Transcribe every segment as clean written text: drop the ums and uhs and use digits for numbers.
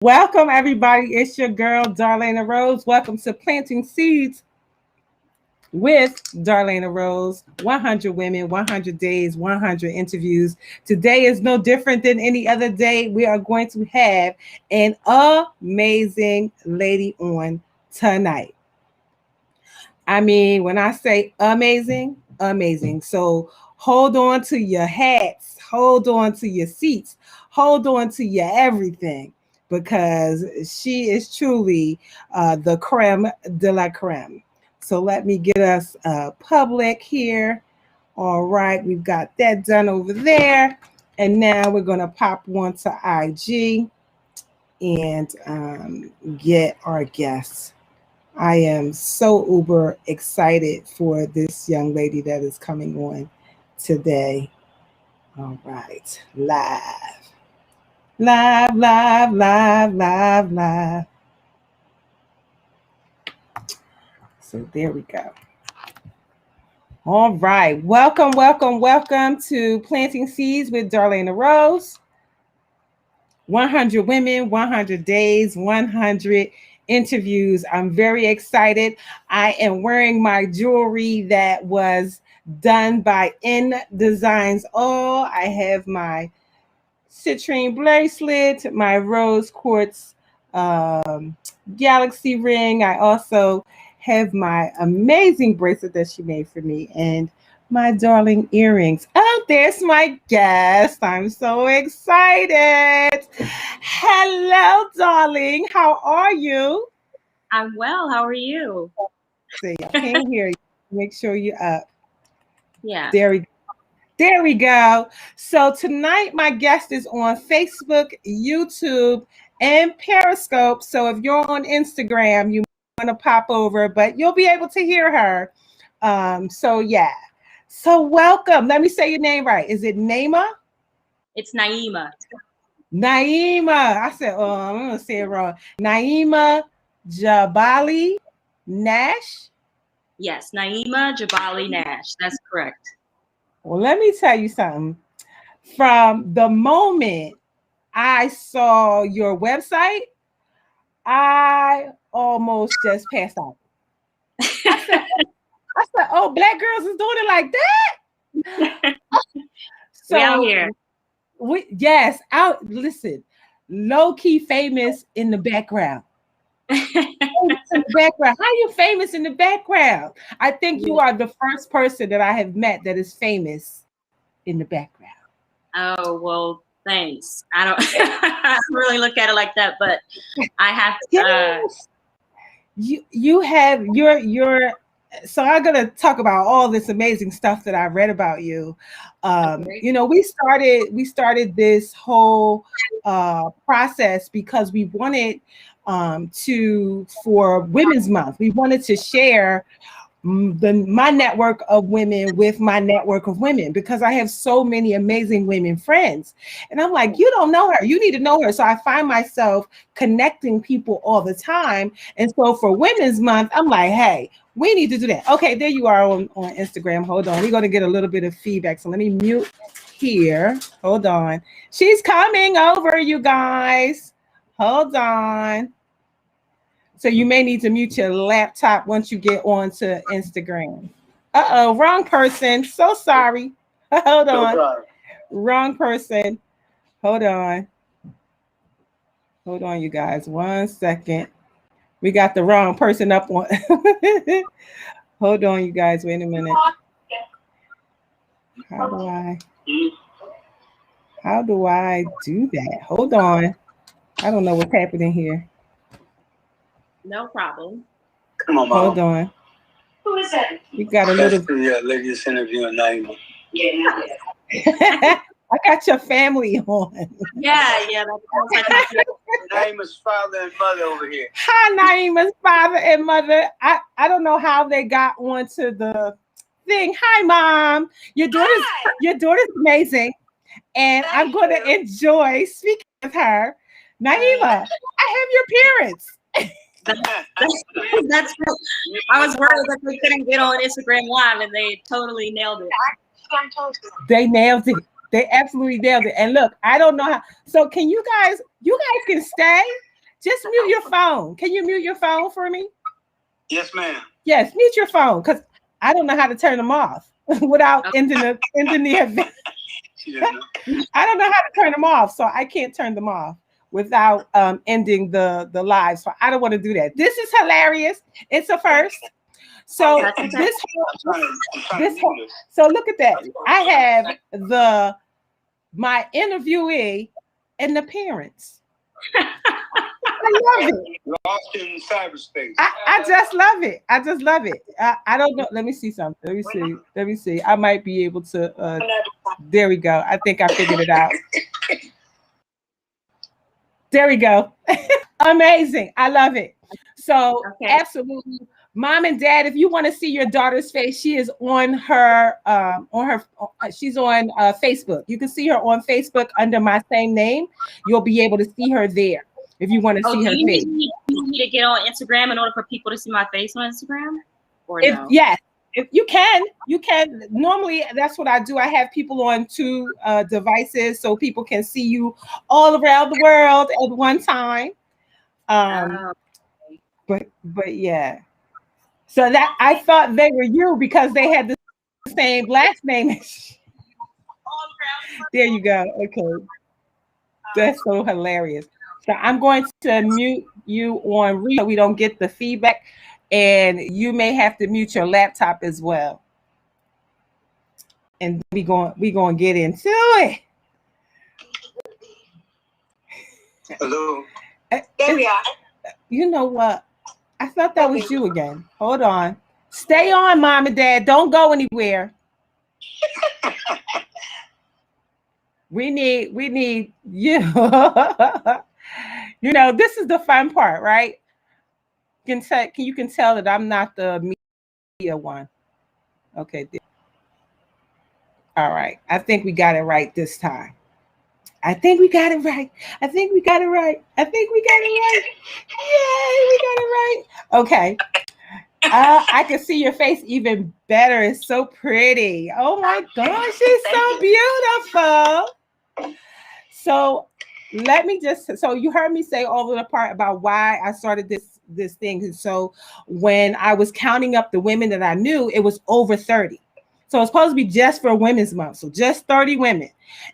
Welcome, everybody. It's your girl, Darlaina Rose. Welcome to Planting Seeds with Darlaina Rose. 100 women, 100 days, 100 interviews. Today is no different than any other day. We are going to have an amazing lady on tonight. I mean, when I say amazing, amazing. So hold on to your hats, hold on to your seats, hold on to your everything because she is truly the creme de la creme. So let me get us public here. All right, we've got that done over there. And now we're going to pop one to IG and get our guests. I am so uber excited for this young lady that is coming on today. All right, live, live, live, live, live, live. So there we go. All right, welcome, welcome, welcome to Planting Seeds with Darlaina Rose. 100 women, 100 days, 100 interviews. I'm very excited. I am wearing my jewelry that was done by N Designs All. I have my citrine bracelet, my rose quartz galaxy ring. I also have my amazing bracelet that she made for me and my darling earrings. Oh, there's my guest. I'm so excited. Hello, darling. How are you? I'm well. How are you? See, I can't hear you. Make sure you're up. Yeah. There we go. So tonight my guest is on Facebook, YouTube, and Periscope. So if you're on Instagram, you want to pop over, but you'll be able to hear her. So yeah. So welcome. Let me say your name right. Is it Naima? It's Naima. Naima. I said, oh, I'm going to say it wrong. Naima Jabali Nash. Yes, Naima Jabali Nash. That's correct. Well, let me tell you something. From the moment I saw your website, I almost just passed out. I said, oh, Black girls is doing it like that? So we out here. Yes, listen, low-key famous in the background. In the background. How are you famous in the background? I think you are the first person that I have met that is famous in the background. Oh, well, thanks. I don't really look at it like that, but I have to. Yes. You have your so I'm gonna talk about all this amazing stuff that I read about you. Okay. You know, we started this whole process because we wanted for Women's Month, we wanted to share my network of women with my network of women because I have so many amazing women friends. And I'm like, you don't know her, you need to know her. So I find myself connecting people all the time. And so for Women's Month, I'm like, hey, we need to do that. Okay, there you are on Instagram. Hold on. We're going to get a little bit of feedback. So let me mute here. Hold on. She's coming over, you guys. Hold on. So you may need to mute your laptop once you get onto Instagram. Uh-oh, wrong person. So sorry. Hold on. No, wrong person. Hold on. Hold on, you guys. 1 second. We got the wrong person up on. Hold on, you guys. Wait a minute. How do I do that? Hold on. I don't know what's happening here. No problem. Come on, Mom. Hold on. Who is that? You got a little. Yeah, ladies interviewing Naima. Yeah. I got your family on. Yeah. That sounds like Naima's father and mother over here. Hi, Naima's father and mother. I don't know how they got onto the thing. Hi, Mom. Your daughter's amazing, and I'm going to enjoy speaking with her. Naima, I have your parents. That's true. I was worried that they couldn't get on Instagram Live, and they totally nailed it. They nailed it. They absolutely nailed it. And look, I don't know how. So can you guys can stay Just mute your phone. Can you mute your phone for me? Yes, ma'am. Yes, mute your phone, because I don't know how to turn them off without ending the event. I don't know how to turn them off, so I can't turn them off without ending the live. So I don't want to do that. This is hilarious. It's a first. So so look at that. I have my interviewee and the parents. I love it. Lost in cyberspace. I just love it. I just love it. I don't know. Let me see something. Let me see. I might be able to. There we go. I think I figured it out. There we go. Amazing. I love it. So absolutely. Mom and Dad, if you want to see your daughter's face, she is on her she's on Facebook. You can see her on Facebook under my same name. You'll be able to see her there if you want to see her face. Do you need me to get on Instagram in order for people to see my face on Instagram? Or no? Yes, if you can. Normally, that's what I do. I have people on 2 devices so people can see you all around the world at one time. But yeah. So that I thought they were you because they had the same last name. There you go. Okay. That's so hilarious. So I'm going to mute you on so we don't get the feedback, and you may have to mute your laptop as well. And we going to get into it. Hello. There we are. You know what? I thought that was you again. Hold on. Stay on, Mom and Dad. Don't go anywhere. We need you. You know, this is the fun part, right? You can tell that I'm not the media one. Okay. All right. I think we got it right this time. I think we got it right. Yay, we got it right. Okay. I can see your face even better. It's so pretty. Oh my gosh, she's so beautiful. So let me so you heard me say all of the part about why I started this thing. And so when I was counting up the women that I knew, it was over 30. So it's supposed to be just for Women's Month. So just 30 women.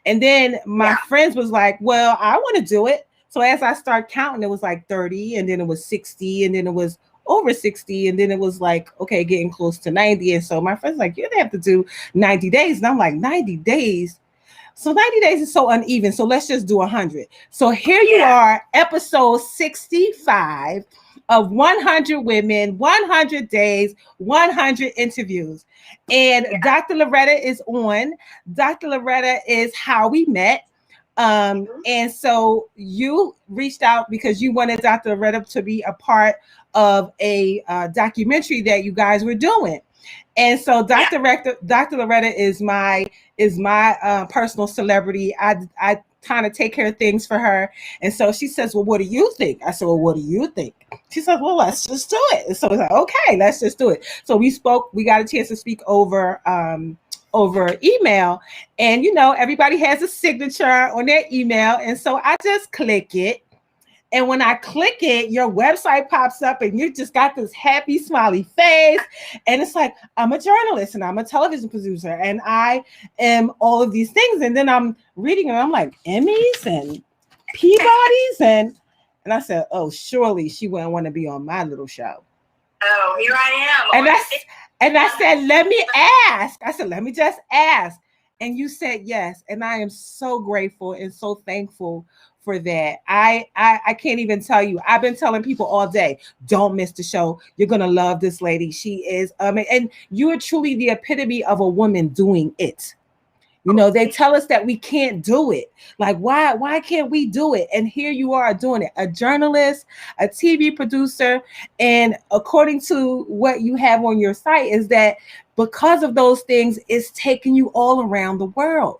And then my friends was like, well, I want to do it. So as I start counting, it was like 30, and then it was 60, and then it was over 60, and then it was like, okay, getting close to 90. And so my friend's like, you're gonna have to do 90 days. And I'm like, 90 days? So 90 days is so uneven. So let's just do 100. So here you are, episode 65 of 100 Women, 100 Days, 100 Interviews. And Dr. Loretta is on. Dr. Loretta is how we met. And so you reached out because you wanted Dr. Loretta to be a part of a documentary that you guys were doing. And so Dr. Loretta is my personal celebrity. I kind of take care of things for her. And so she says, well, what do you think? I said, well, what do you think? She said, well, let's just do it. And so I was like, okay, let's just do it. So we got a chance to speak over email, and you know, everybody has a signature on their email. And so I just click it. And when I click it, your website pops up and you just got this happy, smiley face. And it's like, I'm a journalist and I'm a television producer and I am all of these things. And then I'm reading and I'm like, Emmys and Peabodys. And I said, oh, surely she wouldn't want to be on my little show. Oh, here I am. And I said, let me ask. I said, let me just ask. And you said yes. And I am so grateful and so thankful for that. I can't even tell you. I've been telling people all day, don't miss the show. You're going to love this lady. She is, and you are truly the epitome of a woman doing it. You know, they tell us that we can't do it. Like, why can't we do it? And here you are doing it. A journalist, a TV producer. And according to what you have on your site is that because of those things, it's taking you all around the world.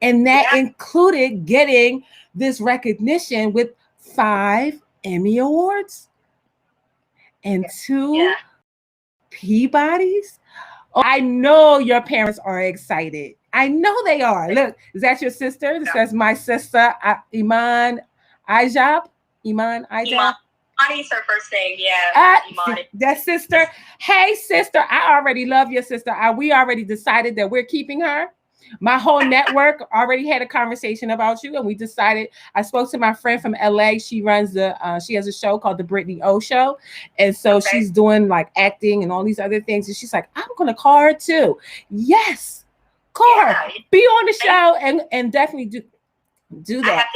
And that included getting this recognition with 5 Emmy Awards and 2 Peabodys. Oh, I know your parents are excited. I know they are. Look, is that your sister? This says my sister, Iman Ajab. Iman, Ida? Imani's her first name, yeah. Imani. That sister. Hey, sister, I already love your sister. We already decided that we're keeping her. My whole network already had a conversation about you, and we decided. I spoke to my friend from LA. She runs she has a show called the Brittany O Show, and so she's doing like acting and all these other things. And she's like, I'm gonna call her too. Yes, call her. Be on the show and definitely do that.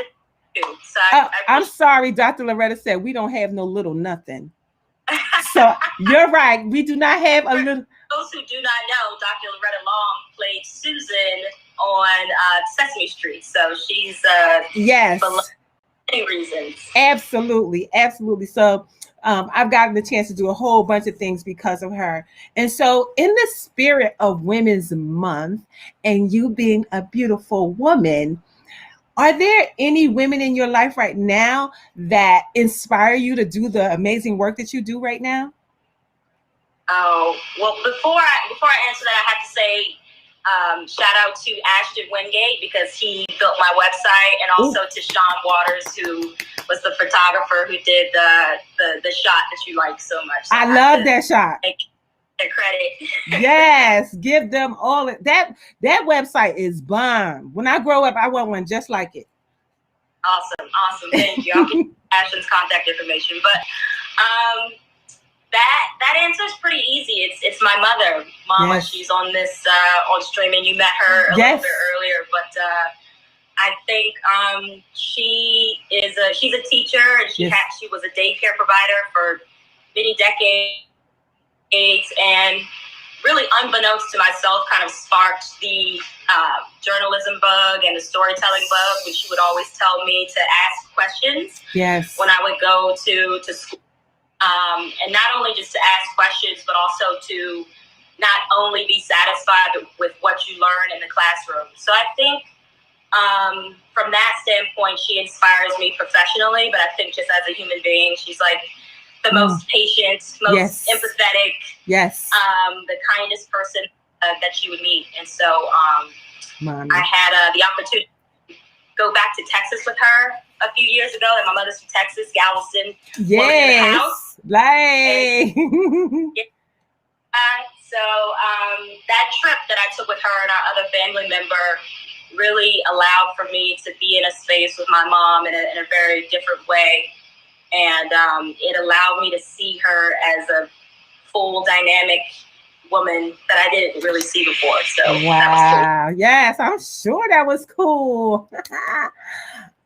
So I'm sorry, Dr. Loretta said we don't have no little nothing. So you're right. We do not have a little. Those who do not know, Dr. Loretta Long played Susan on Sesame Street. So she's yes, for many reasons. Absolutely. So I've gotten the chance to do a whole bunch of things because of her. And so in the spirit of Women's Month and you being a beautiful woman, are there any women in your life right now that inspire you to do the amazing work that you do right now? Oh, well, before I answer that, I have to say shout out to Ashton Wingate because he built my website, and also to Sean Waters, who was the photographer who did the shot that you like so much. So I love that shot. Take their credit. Yes, give them all that. That website is bomb. When I grow up, I want one just like it. Awesome. Thank you. I'll give Ashton's contact information, but that answer is pretty easy. It's my mother, Mama. Yes. She's on this on streaming. You met her a little bit earlier, but I think she's a teacher, and she was a daycare provider for many decades, and really unbeknownst to myself, kind of sparked the journalism bug and the storytelling bug, which she would always tell me to ask questions. Yes. When I would go to school. And not only just to ask questions, but also to not only be satisfied with what you learn in the classroom. So I think from that standpoint, she inspires me professionally, but I think just as a human being, she's like the most patient, most empathetic, the kindest person that you would meet. And so I had the opportunity to go back to Texas with her a few years ago, and my mother's from Texas, Galveston. Yes, like. So that trip that I took with her and our other family member really allowed for me to be in a space with my mom in a very different way, and it allowed me to see her as a full dynamic woman that I didn't really see before. So wow, that was cool. Yes, I'm sure that was cool.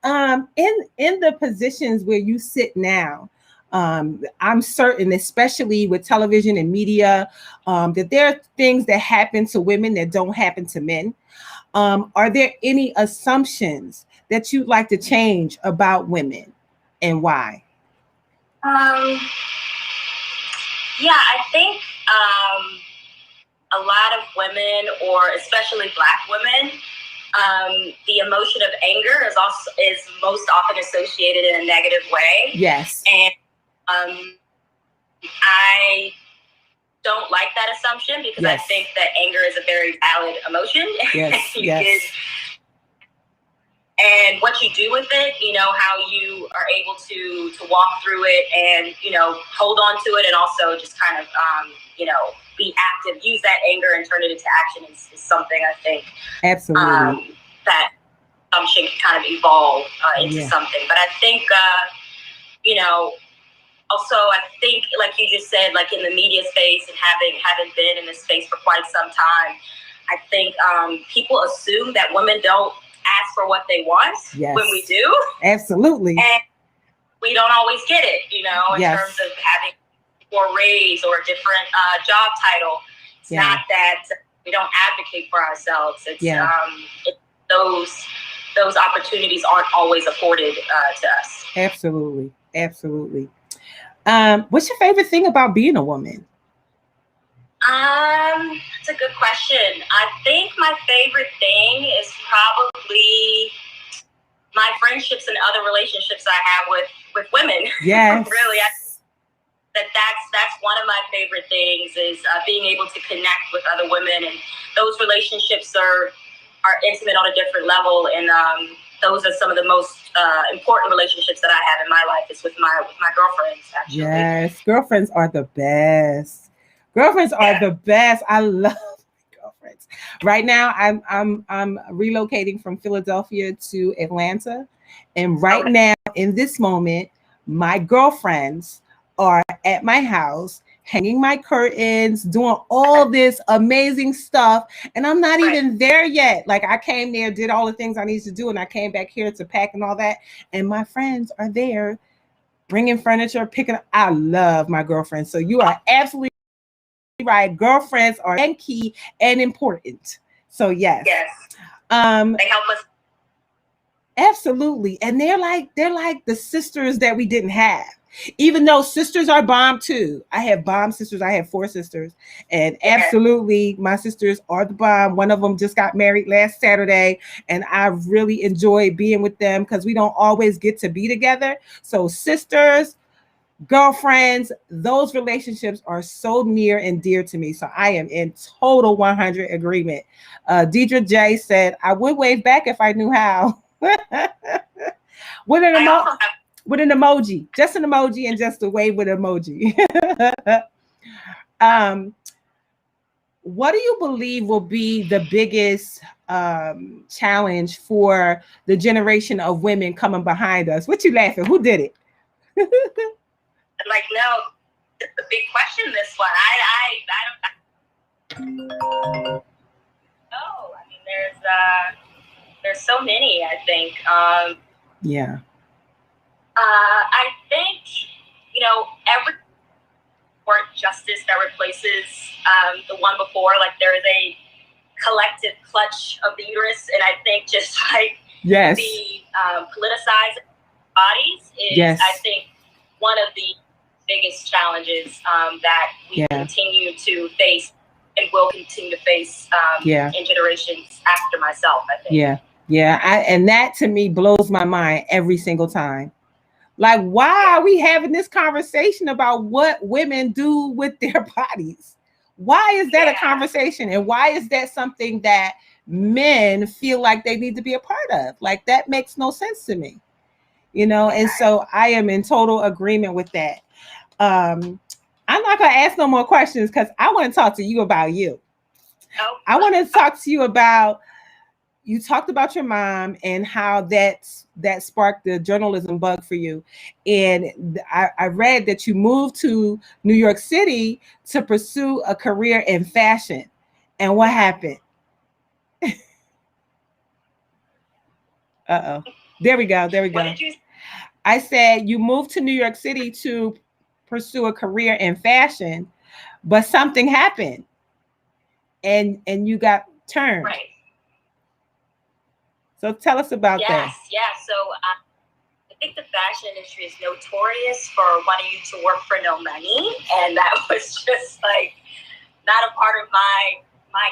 In the positions where you sit now, I'm certain, especially with television and media, that there are things that happen to women that don't happen to men. Are there any assumptions that you'd like to change about women, and why? Yeah, I think a lot of women, or especially Black women, the emotion of anger is most often associated in a negative way. Yes. And I don't like that assumption because I think that anger is a very valid emotion. Yes. And what you do with it, how you are able to walk through it and, hold on to it, and also just kind of, be active, use that anger and turn it into action is something I think absolutely that assumption can kind of evolve into something. But I think, also I think, like you just said, like in the media space and having been in this space for quite some time, I think people assume that women don't ask for what they want when we do. Absolutely. And we don't always get it, in terms of having or raise or a different job title. It's not that we don't advocate for ourselves. It's those opportunities aren't always afforded to us. Absolutely. What's your favorite thing about being a woman? That's a good question. I think my favorite thing is probably my friendships and other relationships I have with women. Yes. Really, that's one of my favorite things is being able to connect with other women, and those relationships are intimate on a different level, and those are some of the most important relationships that I have in my life is with my girlfriends, actually. Yes, girlfriends are the best. Girlfriends are the best. I love girlfriends. Right now, I'm relocating from Philadelphia to Atlanta, and right now, in this moment, my girlfriends are at my house, hanging my curtains, doing all this amazing stuff, and I'm not even there yet. Like I came there, did all the things I need to do, and I came back here to pack and all that, and my friends are there bringing furniture, picking up. I love my girlfriends. So you are absolutely right. Girlfriends are key and important. So yes. They help us. Absolutely. And they're like the sisters that we didn't have. Even though sisters are bomb too. I have bomb sisters. I have 4 sisters. And absolutely my sisters are the bomb. One of them just got married last Saturday. And I really enjoy being with them because we don't always get to be together. So sisters, girlfriends, those relationships are so near and dear to me. So I am in total 100 agreement. Deidre J said, I would wave back if I knew how. With an emoji, just an emoji, and just a wave with an emoji. What do you believe will be the biggest challenge for the generation of women coming behind us? What you laughing? Who did it? Like, no, it's a big question, this one. I don't. Oh, I mean, there's so many, I think. Yeah. I think, every court justice that replaces the one before, like there is a collective clutch of the uterus. And I think just like the politicized bodies is, I think, one of the biggest challenges that we continue to face and will continue to face in generations after myself, I think. And that to me blows my mind every single time. Like, why are we having this conversation about what women do with their bodies? Why is that a conversation? And why is that something that men feel like they need to be a part of? Like, that makes no sense to me, And so I am in total agreement with that. I'm not going to ask no more questions because I want to talk to you about you. I want to talk to you about, you talked about your mom and how that sparked the journalism bug for you. And I read that you moved to New York City to pursue a career in fashion. And what happened? Uh-oh. There we go. I said you moved to New York City to pursue a career in fashion, but something happened and you got turned. Right. So tell us about that. Yes. So I think the fashion industry is notorious for wanting you to work for no money. And that was just like not a part of my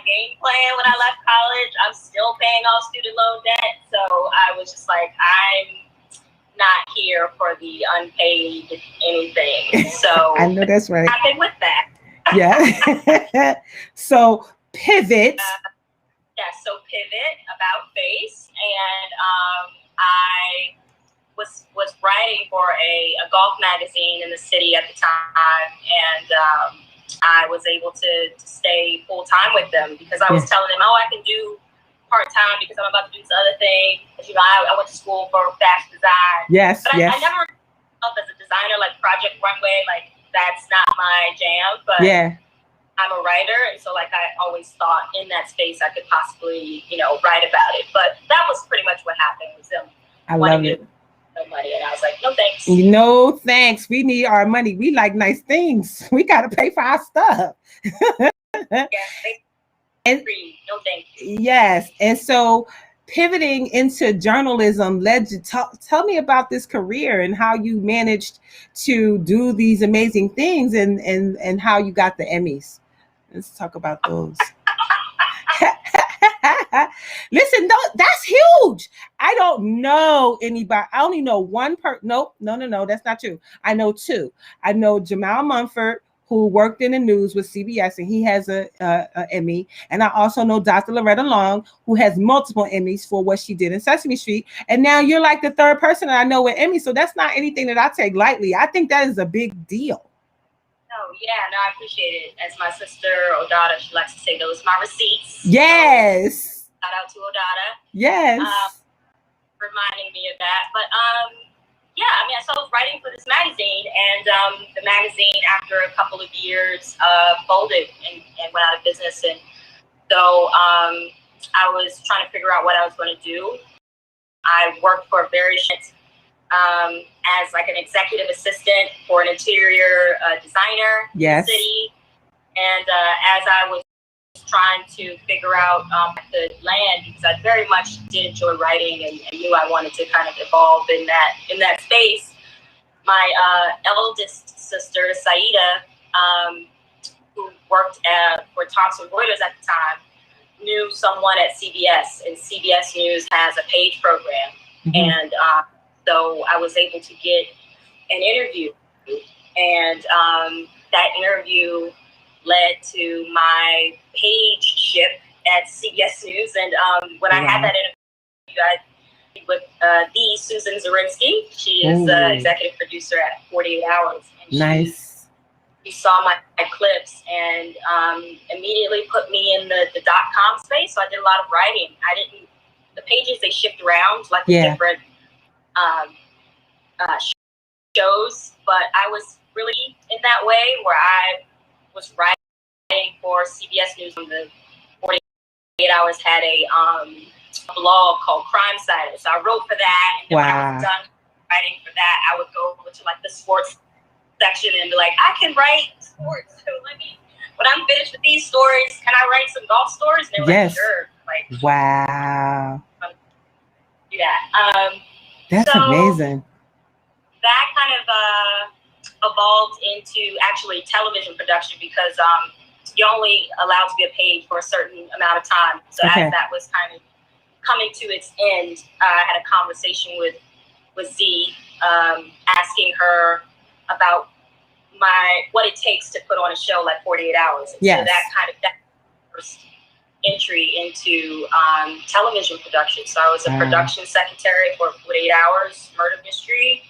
game plan when I left college. I'm still paying off student loan debt. So I was just like, I'm not here for the unpaid anything. So I know that's right. Happened with that. Yeah. So pivot. So pivot, about face, and I was writing for a golf magazine in the city at the time, and I was able to stay full time with them because I was telling them, I can do part time because I'm about to do this other thing. Because, I went to school for fashion design. But I never myself as a designer, like Project Runway, like that's not my jam. But I'm a writer, and so like I always thought in that space I could possibly, write about it. But that was pretty much what happened with them. I love it. No money, and I was like, no thanks. No thanks. We need our money. We like nice things. We gotta pay for our stuff. No thanks. Yes, and so pivoting into journalism led you. Tell me about this career and how you managed to do these amazing things, and how you got the Emmys. Let's talk about those. Listen, that's huge. I don't know anybody. I only know one person. No, that's not true. I know 2. I know Jamal Mumford, who worked in the news with CBS, and he has a Emmy. And I also know Dr. Loretta Long, who has multiple Emmys for what she did in Sesame Street. And now you're like the third person that I know with Emmy. So that's not anything that I take lightly. I think that is a big deal. Oh, yeah, no, I appreciate it. As my sister, Odada, she likes to say, those are my receipts. Yes. So, shout out to Odada. Yes. Reminding me of that. But, yeah, I mean, so I was writing for this magazine, and the magazine, after a couple of years, folded and went out of business. And so I was trying to figure out what I was going to do. I worked for a very as like an executive assistant for an interior designer in the city. And as I was trying to figure out the land, because I very much did enjoy writing and knew I wanted to kind of evolve in that space, my eldest sister, Saida, who worked for Thomson Reuters at the time, knew someone at CBS, and CBS News has a page program. And so I was able to get an interview, and that interview led to my page ship at CBS News. And when I had that interview, I with the Susan Zarinsky. She is the executive producer at 48 Hours. And she saw my clips and immediately put me in the .com space. So I did a lot of writing. The pages, they shift around like the different shows, but I was really in that way where I was writing for CBS News. On the 48 Hours had a blog called Crime Cider, so I wrote for that. And then when I was done writing for that, I would go over to like the sports section and be like, I can write sports. So when I'm finished with these stories, can I write some golf stories? And they were like, sure. Like, wow. Do that. That's amazing. That kind of evolved into actually television production, because you're only allowed to be a page for a certain amount of time. So as that was kind of coming to its end, I had a conversation with Z, asking her about what it takes to put on a show like 48 Hours. And so that first entry into television production. So I was a production secretary for 48 Hours Murder Mystery,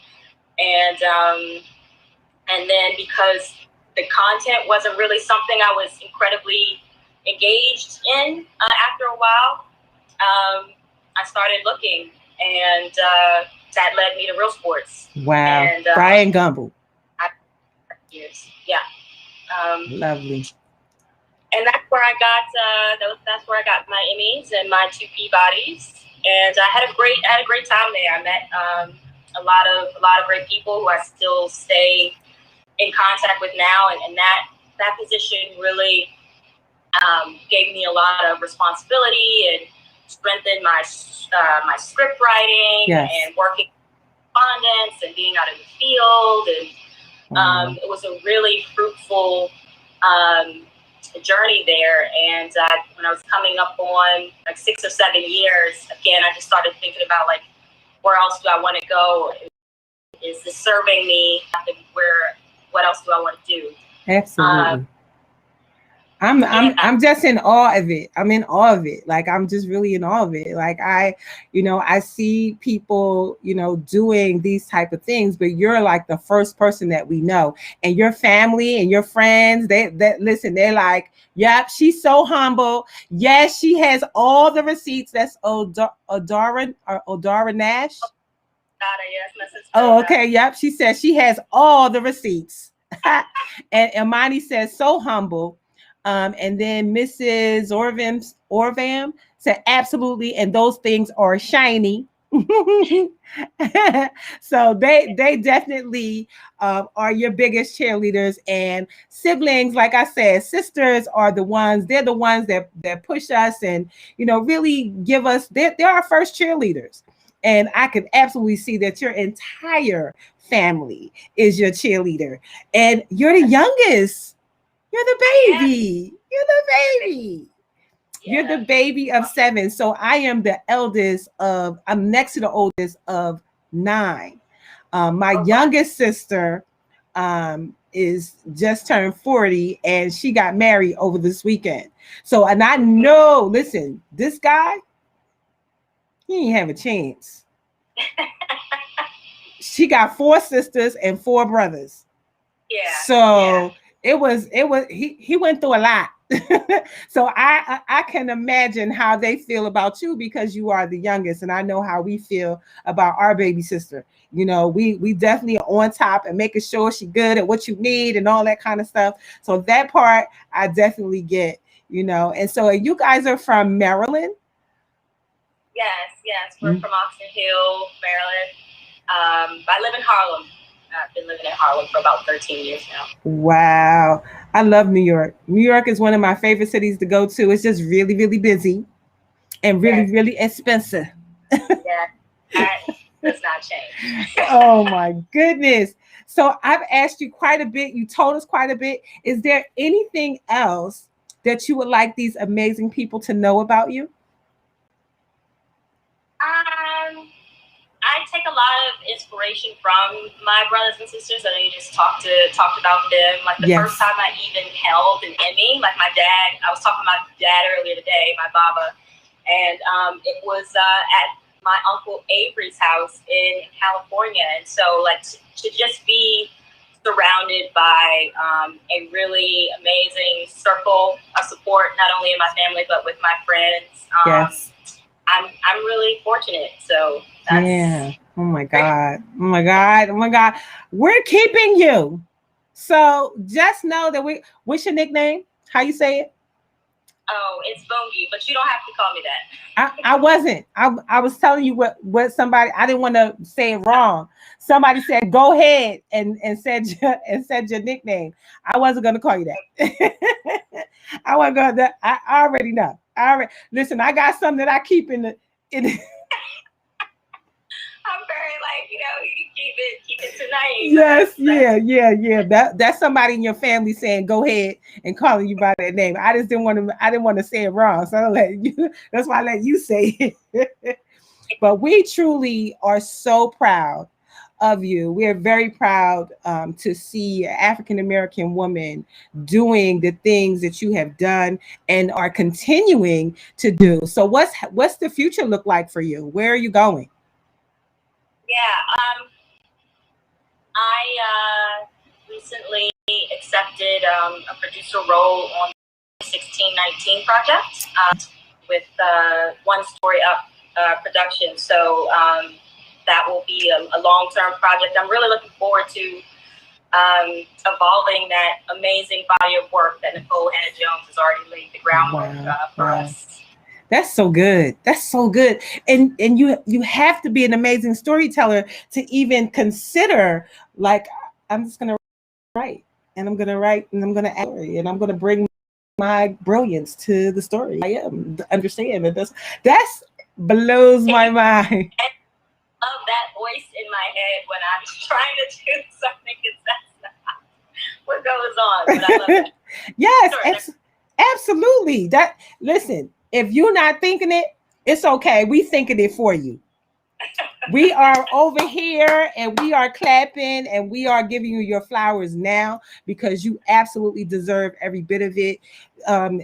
and then because the content wasn't really something I was incredibly engaged in, after a while, I started looking, and that led me to Real Sports. Wow. And, Brian Gumble. Years. Yeah. Lovely. And that's where I got my Emmys and my 2 Peabodys, and I had a great time there. I met a lot of great people who I still stay in contact with now, and that position really gave me a lot of responsibility and strengthened my script writing and working with correspondence and being out in the field, and it was a really fruitful journey there. And when I was coming up on like 6 or 7 years, again, I just started thinking about like, where else do I want to go? Is this serving me? What else do I want to do? Absolutely. I'm just in awe of it. I'm in awe of it. Like, I'm just really in awe of it. Like, I see people, doing these type of things, but you're like the first person that we know, and your family and your friends, they're like, yep, she's so humble. Yes, she has all the receipts. That's Odara Nash. Yes, my sister. Oh, okay. Yep. She says she has all the receipts. And Imani says, so humble. And then Mrs. Orvam said, absolutely. And those things are shiny. So they definitely are your biggest cheerleaders, and siblings. Like I said, sisters are they're the ones that push us and, really give us, they're our first cheerleaders. And I could absolutely see that your entire family is your cheerleader, and you're the youngest. You're the baby. You're the baby. You're the baby of 7. So I am the eldest I'm next to the oldest of 9. My youngest sister is just turned 40, and she got married over this weekend. So, and I know, listen, this guy, he ain't have a chance. She got 4 sisters and 4 brothers. Yeah. So it was he went through a lot. So I can imagine how they feel about you, because you are the youngest, and I know how we feel about our baby sister. You know, we definitely are on top and making sure she's good at what you need and all that kind of stuff. So that part I definitely get, you know. And so you guys are from Maryland? Yes, we're from Oxon Hill, Maryland. I live in Harlem. I've been living in Harlem for about 13 years now. Wow. I love New York. New York is one of my favorite cities to go to. It's just really, really busy and really, really expensive. Yeah, that does not change. Oh my goodness. So I've asked you quite a bit. You told us quite a bit. Is there anything else that you would like these amazing people to know about you? I take a lot of inspiration from my brothers and sisters. I know you just talked about them. Like the first time I even held an Emmy, like my dad, I was talking to my dad earlier today, my baba, and it was at my uncle Avery's house in California. And so like to just be surrounded by a really amazing circle of support, not only in my family, but with my friends. I'm really fortunate. So that's, Oh my God. Oh my God. Oh my God. We're keeping you. So just know that what's your nickname? How you say it? Oh, it's Bongi, but you don't have to call me that. I wasn't. I was telling you what somebody, I didn't want to say it wrong. Somebody said, go ahead and said your nickname. I wasn't going to call you that. I wasn't going to, I already know. Listen, I got something that I keep in the I'm very like, you keep it tonight. Yes, that's somebody in your family saying go ahead and calling you by that name. I didn't want to say it wrong, so that's why I let you say it. But we truly are so proud of you. We are very proud to see an African American woman doing the things that you have done and are continuing to do. So what's the future look like for you? Where are you going? Yeah, I recently accepted a producer role on the 1619 project with One Story Up production. So that will be a long-term project. I'm really looking forward to evolving that amazing body of work that Nicole Hannah-Jones has already laid the groundwork for us. That's so good. That's so good. And you have to be an amazing storyteller to even consider, like, I'm just going to write and I'm going to write and I'm going to act and I'm going to bring my brilliance to the story. I am understand that that's blows my mind. I love that voice in my head when I'm trying to do something, because that's not what goes on. But I love that. Yes, absolutely. Listen, if you're not thinking it, it's okay. We thinking it for you. We are over here and we are clapping and we are giving you your flowers now, because you absolutely deserve every bit of it. 5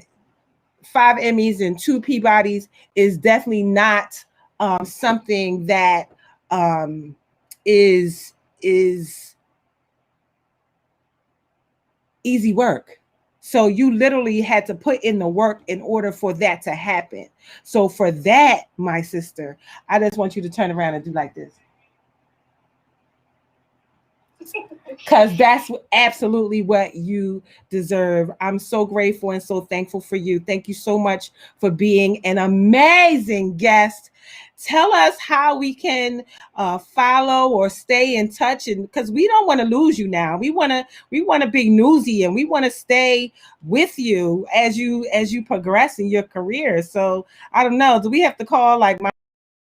Emmys and 2 Peabodys is definitely not something that is easy work. So you literally had to put in the work in order for that to happen. So for that, my sister, I just want you to turn around and do like this. Because that's absolutely what you deserve. I'm so grateful and so thankful for you. Thank you so much for being an amazing guest. Tell us how we can follow or stay in touch, and because we don't want to lose you now. We want to be newsy and we want to stay with you as you progress in your career. So I don't know. Do we have to call like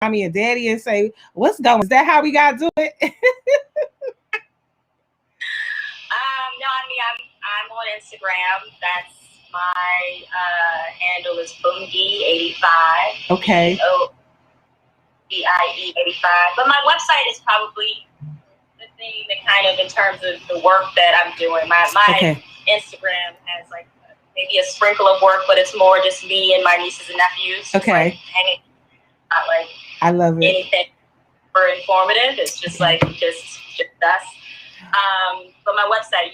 mommy and daddy and say what's going? Is that how we gotta do it? No, I mean I'm on Instagram. That's my handle is Bungie85. Okay. BIE85. But my website is probably the theme and kind of in terms of the work that I'm doing. My Okay. Instagram has like maybe a sprinkle of work, but it's more just me and my nieces and nephews. Just, Okay. like, hanging, not like I love it. anything super informative. It's just like just us. But my website,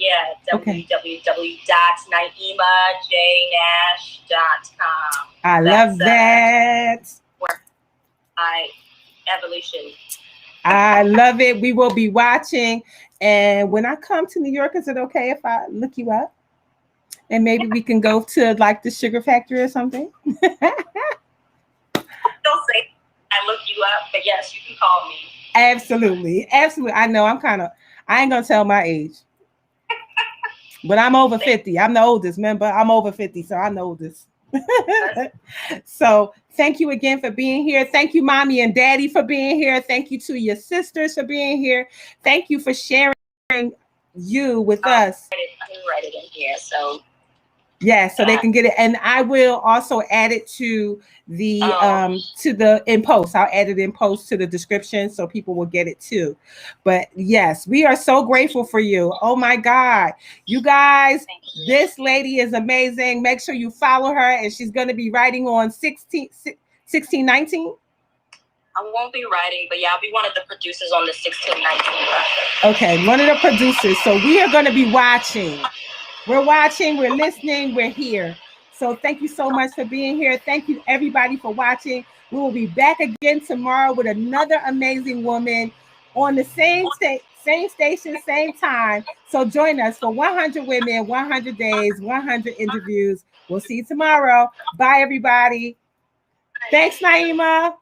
www.naimajnash.com. I love that. My evolution. I love it. We will be watching. And when I come to New York, is it okay if I look you up? And maybe we can go to like the sugar factory or something? Don't say I look you up, but yes, you can call me. Absolutely. Absolutely. I know I ain't going to tell my age. But I'm over 50. I'm the oldest, remember? I'm over 50, so I know this. So thank you again for being here. Thank you, Mommy and Daddy, for being here. Thank you to your sisters for being here. Thank you for sharing you with us. I can write it in here, so. Yeah, so they can get it. And I will also add it to the in post. I'll add it in post to the description so people will get it too. But yes, we are so grateful for you. Oh my God. You guys, this lady is amazing. Make sure you follow her, and she's going to be writing on 1619. I won't be writing, but yeah, I'll be one of the producers on the 1619 project. Okay, one of the producers. So we are going to be watching. We're watching, we're listening, we're here. So thank you so much for being here. Thank you everybody for watching. We will be back again tomorrow with another amazing woman on the same station, same time. So join us for 100 Women, 100 Days, 100 Interviews. We'll see you tomorrow. Bye, everybody. Thanks, Naima.